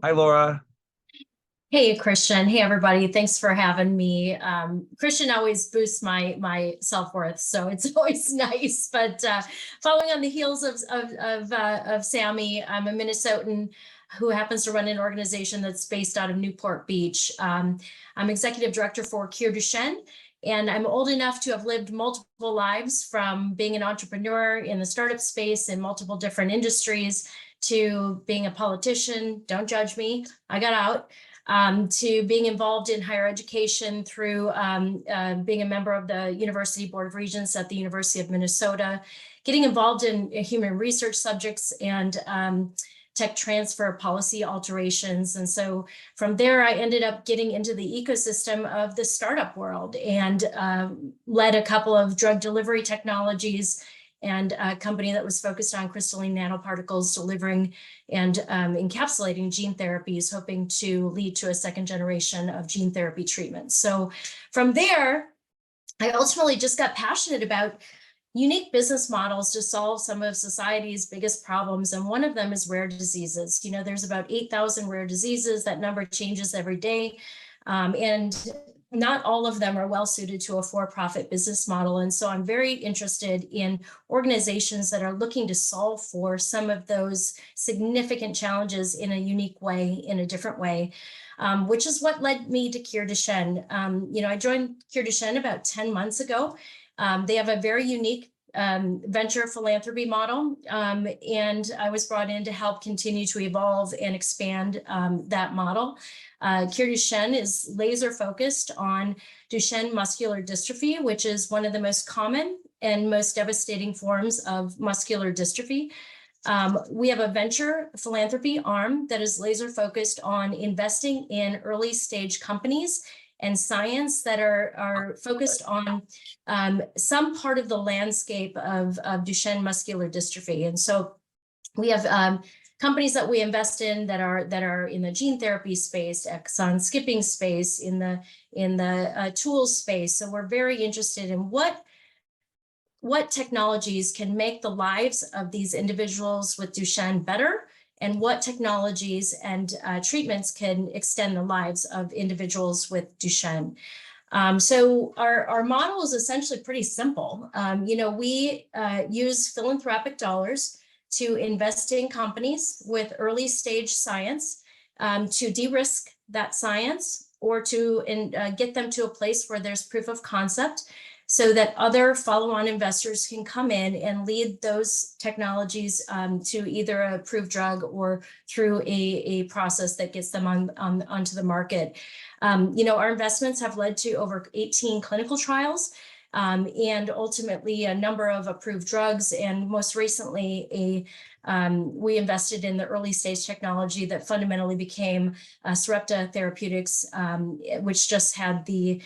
Hi, Laura. Hey, Christian. Hey, everybody. Thanks for having me. Christian always boosts my self-worth, so it's always nice. But following on the heels of Sammy, I'm a Minnesotan who happens to run an organization that's based out of Newport Beach. I'm executive director for CureDuchenne, and I'm old enough to have lived multiple lives, from being an entrepreneur in the startup space in multiple different industries to being a politician. Don't judge me. I got out to being involved in higher education through being a member of the University Board of Regents at the University of Minnesota, getting involved in human research subjects and tech transfer policy alterations. And so from there, I ended up getting into the ecosystem of the startup world and led a couple of drug delivery technologies and a company that was focused on crystalline nanoparticles delivering and encapsulating gene therapies, hoping to lead to a second generation of gene therapy treatments. So from there, I ultimately just got passionate about unique business models to solve some of society's biggest problems. And one of them is rare diseases. You know, there's about 8,000 rare diseases. That number changes every day. And not all of them are well suited to a for-profit business model. And so I'm very interested in organizations that are looking to solve for some of those significant challenges in a unique way, in a different way, which is what led me to CureDuchenne. I joined CureDuchenne about 10 months ago. They have a very unique venture philanthropy model, and I was brought in to help continue to evolve and expand that model. CureDuchenne is laser focused on Duchenne muscular dystrophy, which is one of the most common and most devastating forms of muscular dystrophy. We have a venture philanthropy arm that is laser focused on investing in early stage companies and science that are focused on some part of the landscape of Duchenne muscular dystrophy. And so we have companies that we invest in that are in the gene therapy space, exon skipping space, in the tools space. So we're very interested in what technologies can make the lives of these individuals with Duchenne better, and what technologies and treatments can extend the lives of individuals with Duchenne. So our model is essentially pretty simple. We use philanthropic dollars to invest in companies with early stage science, to de-risk that science, or to get them to a place where there's proof of concept, so that other follow-on investors can come in and lead those technologies to either an approved drug or through a process that gets them onto the market. Our investments have led to over 18 clinical trials, and ultimately a number of approved drugs. And most recently, we invested in the early stage technology that fundamentally became Sarepta Therapeutics, which just had the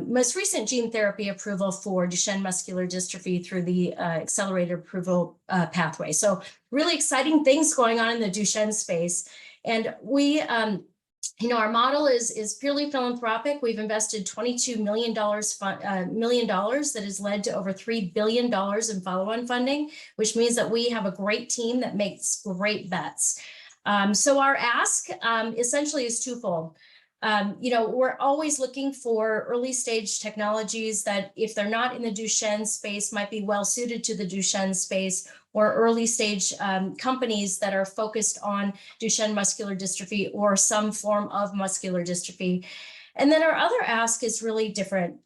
most recent gene therapy approval for Duchenne muscular dystrophy through the accelerated approval pathway. So really exciting things going on in the Duchenne space. And we, our model is purely philanthropic. We've invested $22 million that has led to over $3 billion in follow-on funding, which means that we have a great team that makes great bets. So our ask essentially is twofold. We're always looking for early stage technologies that, if they're not in the Duchenne space, might be well suited to the Duchenne space, or early stage companies that are focused on Duchenne muscular dystrophy or some form of muscular dystrophy. And then our other ask is really different.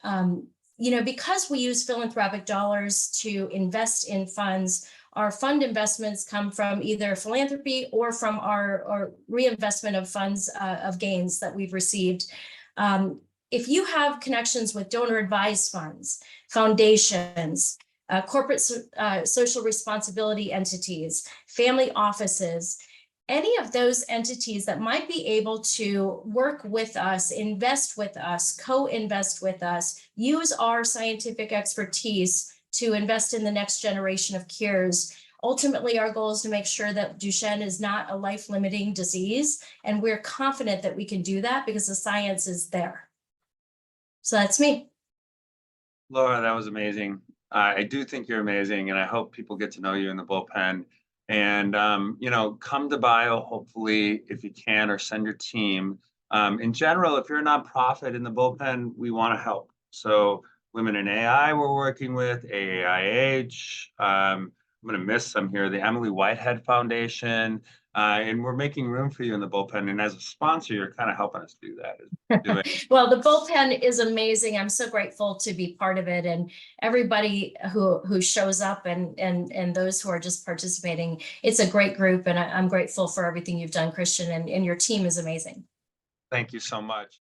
Because we use philanthropic dollars to invest in funds, our fund investments come from either philanthropy or from our reinvestment of funds of gains that we've received. If you have connections with donor advised funds, foundations, corporate social responsibility entities, family offices, any of those entities that might be able to work with us, invest with us, co-invest with us, use our scientific expertise to invest in the next generation of cures. Ultimately, our goal is to make sure that Duchenne is not a life-limiting disease, and we're confident that we can do that because the science is there. So that's me. Laura, that was amazing. I do think you're amazing, and I hope people get to know you in the bullpen. And, you know, come to Bio, hopefully, if you can, or send your team. In general, if you're a nonprofit in the Bullpen, we want to help. So Women in AI we're working with, AAIH, I'm going to miss some here, the Emily Whitehead Foundation, and we're making room for you in the Bullpen. And as a sponsor, you're kind of helping us do that. Well, the Bullpen is amazing. I'm so grateful to be part of it, and everybody who shows up and those who are just participating. It's a great group, and I'm grateful for everything you've done, Christiaan, and your team is amazing. Thank you so much.